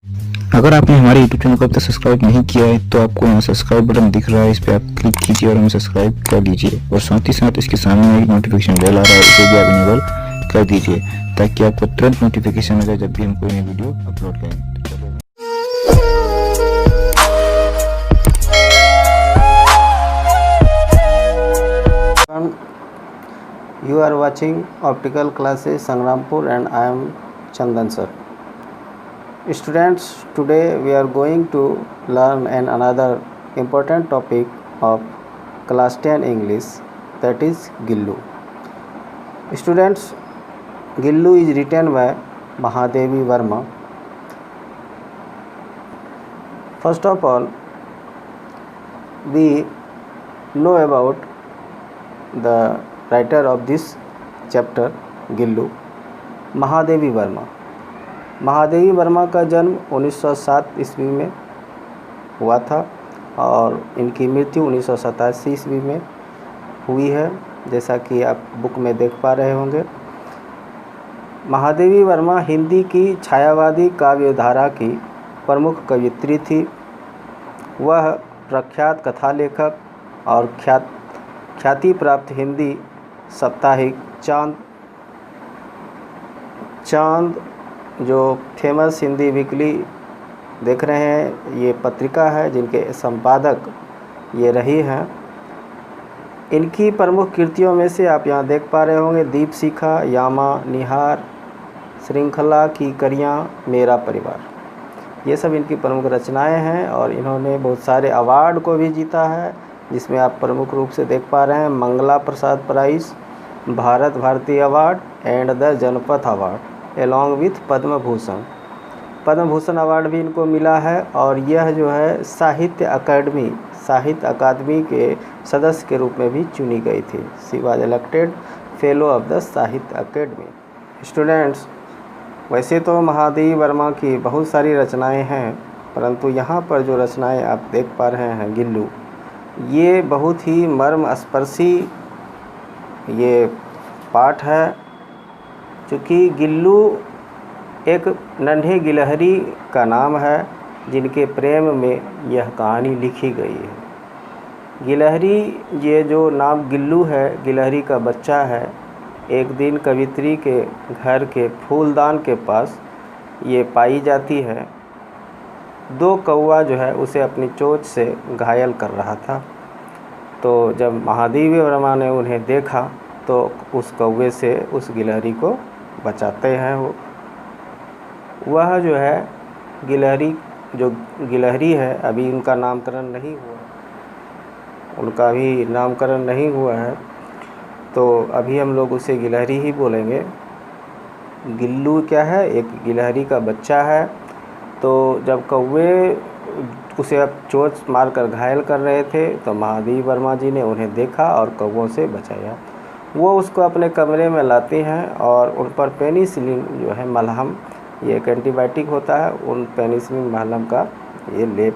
अगर आपने हमारे YouTube चैनल को अब तक सब्सक्राइब नहीं किया है तो आपको यहाँ सब्सक्राइब बटन दिख रहा है, इस पर आप क्लिक कीजिए और हमें सब्सक्राइब कर लीजिए। और साथ ही साथ इसके सामने एक नोटिफिकेशन बेल आ रहा है, उसे भी आप इनेबल कर दीजिए ताकि आपको तुरंत नोटिफिकेशन मिले जब भी हम कोई नई वीडियो अपलोड करें। You are watching Optical Classes Sangrampur and I am Chandan sir. Students, today we are going to learn another important topic of class 10 English, that is Gillu. Students, Gillu is written by Mahadevi Verma. First of all, we know about the writer of this chapter Gillu, Mahadevi Verma. Mahadevi Verma का जन्म 1907 ईस्वी में हुआ था और इनकी मृत्यु 1987 ईस्वी में हुई है, जैसा कि आप बुक में देख पा रहे होंगे। महादेवी वर्मा हिंदी की छायावादी काव्यधारा की प्रमुख कवयित्री थी। वह प्रख्यात कथा लेखक और ख्याति प्राप्त हिंदी साप्ताहिक चांद जो फेमस हिंदी वीकली देख रहे हैं, ये पत्रिका है जिनके संपादक ये रही हैं। इनकी प्रमुख कृतियों में से आप यहाँ देख पा रहे होंगे दीप शिखा, यामा, निहार, श्रृंखला की करियाँ, मेरा परिवार, ये सब इनकी प्रमुख रचनाएं हैं। और इन्होंने बहुत सारे अवार्ड को भी जीता है, जिसमें आप प्रमुख रूप से देख पा रहे हैं Mangla Prasad prize, Bharat Bharati award and the Janpath award along with Padma Bhushan award भी इनको मिला है। और यह जो है साहित्य अकादमी के सदस्य के रूप में भी चुनी गई थी। She was elected fellow of the साहित्य अकेडमी। स्टूडेंट्स, वैसे तो महादेवी वर्मा की बहुत सारी रचनाएं हैं, परंतु यहाँ पर जो रचनाएं आप देख पा रहे हैं गिल्लू, ये बहुत ही मर्मस्पर्शी ये पाठ है। चूँकि गिल्लू एक नन्हे गिलहरी का नाम है जिनके प्रेम में यह कहानी लिखी गई है। गिलहरी, ये जो नाम गिल्लू है, गिलहरी का बच्चा है। एक दिन कवित्री के घर के फूलदान के पास ये पाई जाती है। दो कौवा जो है उसे अपनी चोंच से घायल कर रहा था। तो जब महादेवी वर्मा ने उन्हें देखा तो उस कौवे से उस गिलहरी को बचाते हैं। वह जो है गिलहरी है, अभी उनका नामकरण नहीं हुआ है, तो अभी हम लोग उसे गिलहरी ही बोलेंगे। गिल्लू क्या है? एक गिलहरी का बच्चा है। तो जब कौवे उसे अब चोंच मारकर घायल कर रहे थे तो महादेवी वर्मा जी ने उन्हें देखा और कौवों से बचाया। वो उसको अपने कमरे में लाती हैं और उन पर पेनिसिलिन जो है मलहम, ये एक एंटीबायोटिक होता है, उन पेनिसिलिन मलहम का ये लेप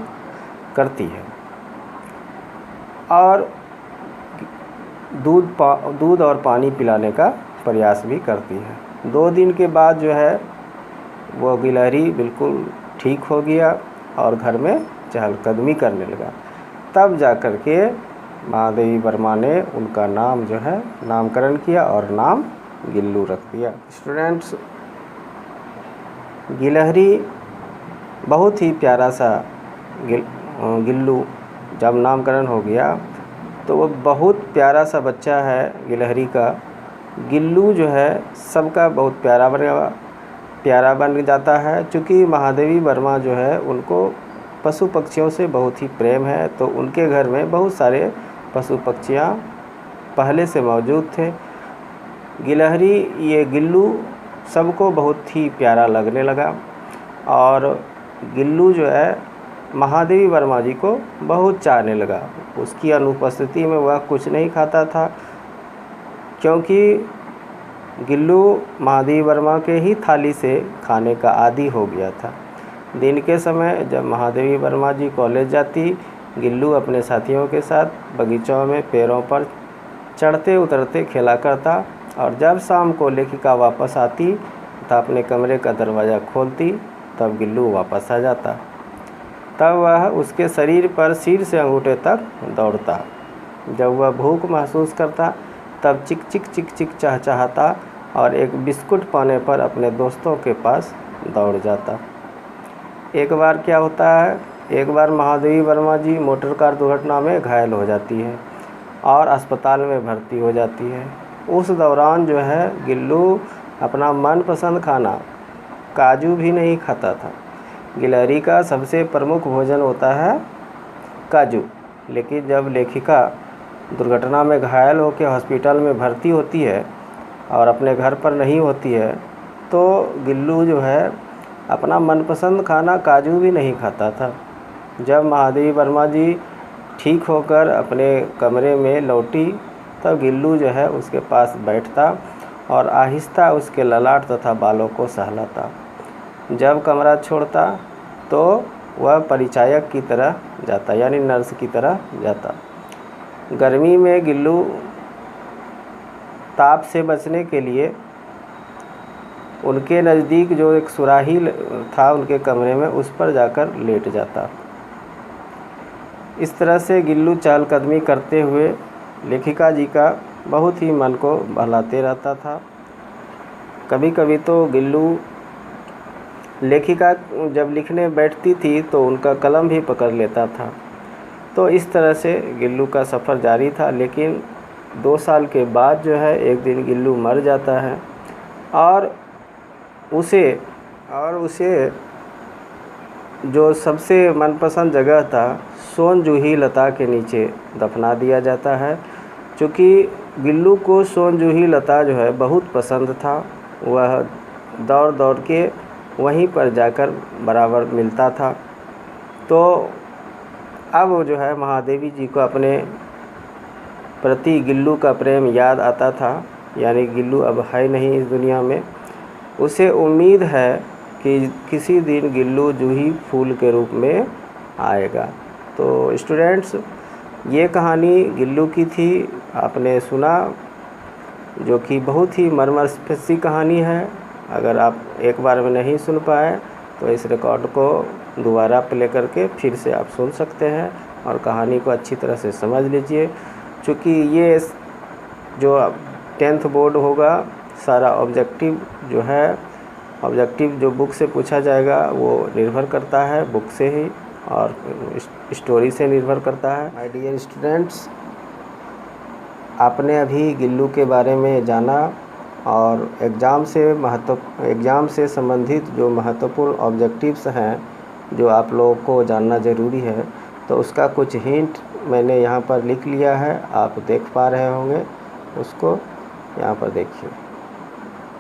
करती है और दूध और पानी पिलाने का प्रयास भी करती है। 2 दिन के बाद जो है वो गिलहरी बिल्कुल ठीक हो गया और घर में चहलकदमी करने लगा। तब जा कर के महादेवी वर्मा ने उनका नाम जो है नामकरण किया और नाम गिल्लू रख दिया। स्टूडेंट्स, गिलहरी बहुत ही प्यारा सा गिल्लू जब नामकरण हो गया तो वो बहुत प्यारा सा बच्चा है गिलहरी का। गिल्लू जो है सबका बहुत प्यारा बन जाता है। चूँकि महादेवी वर्मा जो है उनको पशु पक्षियों से बहुत ही प्रेम है, तो उनके घर में बहुत सारे पशु पक्षियाँ पहले से मौजूद थे। ये गिल्लू सबको बहुत ही प्यारा लगने लगा और गिल्लू जो है महादेवी वर्मा जी को बहुत चाहने लगा। उसकी अनुपस्थिति में वह कुछ नहीं खाता था, क्योंकि गिल्लू महादेवी वर्मा के ही थाली से खाने का आदी हो गया था। दिन के समय जब महादेवी वर्मा जी कॉलेज जाती, गिल्लू अपने साथियों के साथ बगीचों में पेड़ों पर चढ़ते उतरते खेला करता और जब शाम को लेखिका वापस आती तो अपने कमरे का दरवाज़ा खोलती तब गिल्लू वापस आ जाता। तब वह उसके शरीर पर सिर से अंगूठे तक दौड़ता। जब वह भूख महसूस करता तब चिक चिक चिक चिक चहचहाता और एक बिस्कुट पाने पर अपने दोस्तों के पास दौड़ जाता। एक बार क्या होता है, एक बार महादेवी वर्मा जी मोटर कार दुर्घटना में घायल हो जाती है और अस्पताल में भर्ती हो जाती है। उस दौरान जो है गिल्लू अपना मनपसंद खाना काजू भी नहीं खाता था। गिलहरी का सबसे प्रमुख भोजन होता है काजू। लेकिन जब लेखिका दुर्घटना में घायल होकर हॉस्पिटल में भर्ती होती है और अपने घर पर नहीं होती है तो गिल्लू जो है अपना मनपसंद खाना काजू भी नहीं खाता था। जब महादेवी वर्मा जी ठीक होकर अपने कमरे में लौटी तब गिल्लू जो है उसके पास बैठता और आहिस्ता उसके ललाट तथा बालों को सहलाता। जब कमरा छोड़ता तो वह परिचायक की तरह जाता, यानी नर्स की तरह जाता। गर्मी में गिल्लू ताप से बचने के लिए उनके नज़दीक जो एक सुराही था उनके कमरे में, उस पर जाकर लेट जाता। इस तरह से गिल्लू चहलकदमी करते हुए लेखिका जी का बहुत ही मन को बहलाते रहता था। कभी कभी तो गिल्लू लेखिका जब लिखने बैठती थी तो उनका कलम भी पकड़ लेता था। तो इस तरह से गिल्लू का सफ़र जारी था। लेकिन 2 साल के बाद जो है एक दिन गिल्लू मर जाता है और उसे जो सबसे मनपसंद जगह था सोन जूही लता के नीचे दफना दिया जाता है। चूँकि गिल्लू को सोन जूही लता जो है बहुत पसंद था, वह दौड़ दौड़ के वहीं पर जाकर बराबर मिलता था। तो अब वो जो है महादेवी जी को अपने प्रति गिल्लू का प्रेम याद आता था, यानी गिल्लू अब है नहीं इस दुनिया में। उसे उम्मीद है कि किसी दिन गिल्लू जूही फूल के रूप में आएगा। तो स्टूडेंट्स, ये कहानी गिल्लू की थी, आपने सुना, जो कि बहुत ही मर्मस्पर्शी कहानी है। अगर आप एक बार में नहीं सुन पाए तो इस रिकॉर्ड को दोबारा प्ले करके फिर से आप सुन सकते हैं और कहानी को अच्छी तरह से समझ लीजिए। क्योंकि ये जो 10th बोर्ड होगा, सारा ऑब्जेक्टिव जो बुक से पूछा जाएगा वो निर्भर करता है बुक से ही और स्टोरी से निर्भर करता है। माय डियर स्टूडेंट्स, आपने अभी गिल्लू के बारे में जाना और एग्ज़ाम से संबंधित जो महत्वपूर्ण ऑब्जेक्टिव्स हैं जो आप लोगों को जानना ज़रूरी है, तो उसका कुछ हिंट मैंने यहाँ पर लिख लिया है, आप देख पा रहे होंगे उसको। यहाँ पर देखिए,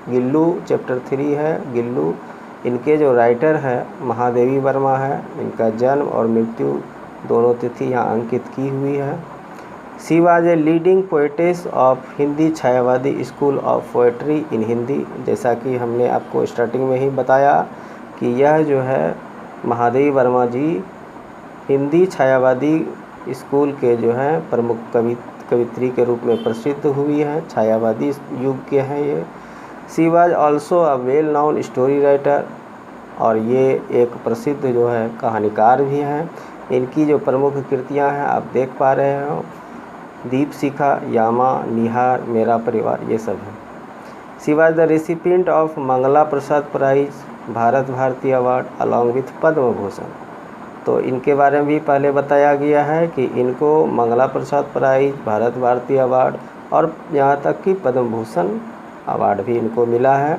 गिल्लू चैप्टर 3 है गिल्लू। इनके जो राइटर हैं महादेवी वर्मा है। इनका जन्म और मृत्यु दोनों तिथि यहाँ अंकित की हुई है। She was a leading poetess of Hindi Chhayavadi school of poetry in Hindi. जैसा कि हमने आपको स्टार्टिंग में ही बताया कि यह जो है महादेवी वर्मा जी हिंदी छायावादी स्कूल के जो हैं प्रमुख कवित्री के रूप में प्रसिद्ध हुई हैं। छायावादी युग के हैं ये। She was also a well known story writer, और ये एक प्रसिद्ध जो है कहानीकार भी हैं। इनकी जो प्रमुख कृतियां हैं आप देख पा रहे हो, दीपशिखा, यामा, निहार, मेरा परिवार, ये सब है। She was the recipient of Mangla Prasad prize, Bharat Bharati award along with Padma Bhushan. तो इनके बारे में भी पहले बताया गया है कि इनको मंगला प्रसाद प्राइज, भारत भारती अवार्ड और यहाँ तक कि पद्म भूषण अवार्ड भी इनको मिला है।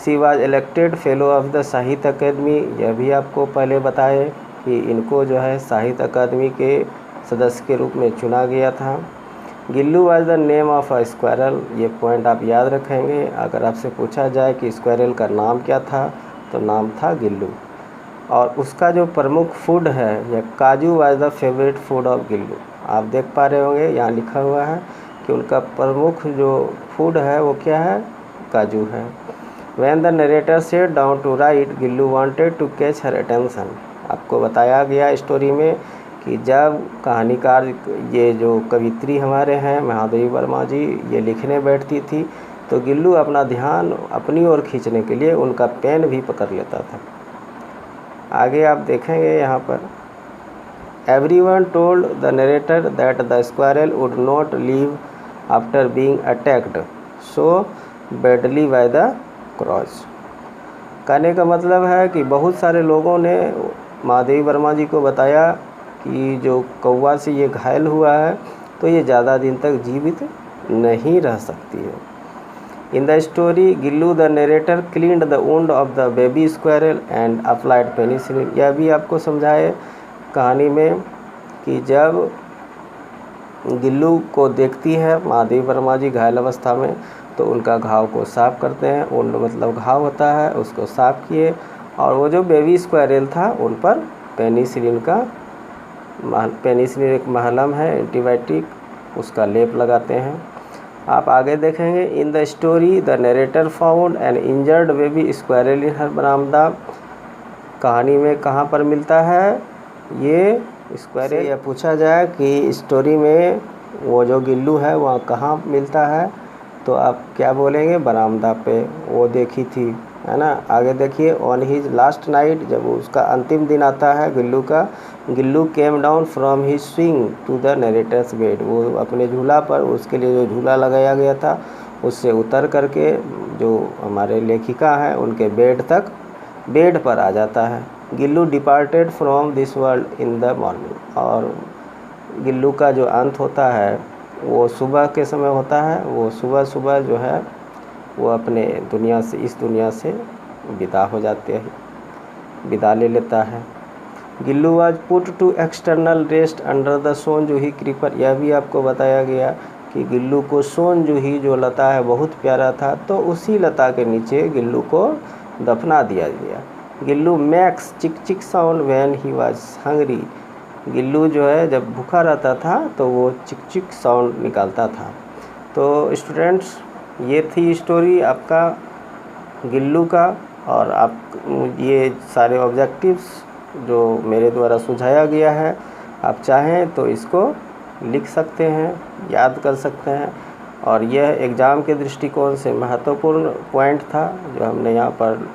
She was elected fellow of the साहित्य अकेडमी, यह भी आपको पहले बताए कि इनको जो है साहित्य अकादमी के सदस्य के रूप में चुना गया था। Gillu was the name of a squirrel, ये पॉइंट आप याद रखेंगे। अगर आपसे पूछा जाए कि स्क्वायरल का नाम क्या था तो नाम था गिल्लू। और उसका जो प्रमुख फूड है यह काजू was the favourite food of Gillu. आप देख पा रहे होंगे यहाँ लिखा हुआ है कि उनका प्रमुख जो फूड है वो क्या है, काजू है। When the narrator sat down to write, Gillu wanted to catch her attention। आपको बताया गया स्टोरी में कि जब कहानीकार ये जो कवित्री हमारे हैं महादेवी वर्मा जी ये लिखने बैठती थी तो गिल्लू अपना ध्यान अपनी ओर खींचने के लिए उनका पेन भी पकड़ लेता था। आगे आप देखेंगे यहाँ पर, everyone told the narrator that the squirrel would not leave after being attacked so badly by the cross. कहने का मतलब है कि बहुत सारे लोगों ने महादेवी वर्मा जी को बताया कि जो कौवा से ये घायल हुआ है तो ये ज़्यादा दिन तक जीवित नहीं रह सकती है। इन the story Gillu the narrator cleaned the wound of the baby squirrel and applied penicillin. यह भी आपको समझाए कहानी में कि जब गिल्लू को देखती है महादेवी वर्मा जी घायल अवस्था में तो उनका घाव को साफ़ करते हैं। वुंड मतलब घाव होता है, उसको साफ़ किए और वो जो बेबी स्क्वायरल था उन पर पेनिसिलिन एक महलम है, एंटीबायोटिक, उसका लेप लगाते हैं। आप आगे देखेंगे, in the story the narrator found an injured baby squirrel in her बरामदा। कहानी में कहाँ पर मिलता है ये स्क्वायरल? यह पूछा जाए कि स्टोरी में वो जो गिल्लू है वहाँ कहाँ मिलता है तो आप क्या बोलेंगे? बरामदा पे वो देखी थी, है ना। आगे देखिए, ऑन हिज लास्ट नाइट, जब उसका अंतिम दिन आता है गिल्लू का, Gillu came down from his swing to the narrator's bed. वो अपने झूला पर, उसके लिए जो झूला लगाया गया था उससे उतर करके जो हमारे लेखिका हैं उनके बेड पर आ जाता है। Gillu departed from this world in the morning. और गिल्लू का जो अंत होता है वो सुबह के समय होता है। वो सुबह जो है वो अपने इस दुनिया से विदा हो जाते हैं, विदा ले लेता है। Gillu was put to external rest under the Sonjuhi creeper. यह भी आपको बताया गया कि गिल्लू को सोनजूही जो लता है बहुत प्यारा था तो उसी लता के नीचे गिल्लू को दफना दिया गया। गिल्लू मैक्स चिक चिक sound when he was hungry. Gillu जो है जब भूखा रहता था तो वो चिक चिक साउंड निकालता था। तो स्टूडेंट्स, ये थी स्टोरी आपका गिल्लू का। और आप ये सारे ऑब्जेक्टिव्स जो मेरे द्वारा सुझाया गया है, आप चाहें तो इसको लिख सकते हैं, याद कर सकते हैं। और यह एग्ज़ाम के दृष्टिकोण से महत्वपूर्ण पॉइंट था जो हमने यहाँ पर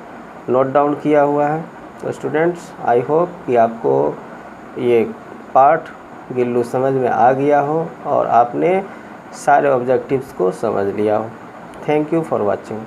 नोट डाउन किया हुआ है। तो स्टूडेंट्स, आई होप कि आपको ये पार्ट गिल्लू समझ में आ गया हो और आपने सारे ऑब्जेक्टिव्स को समझ लिया हो। Thank you for watching.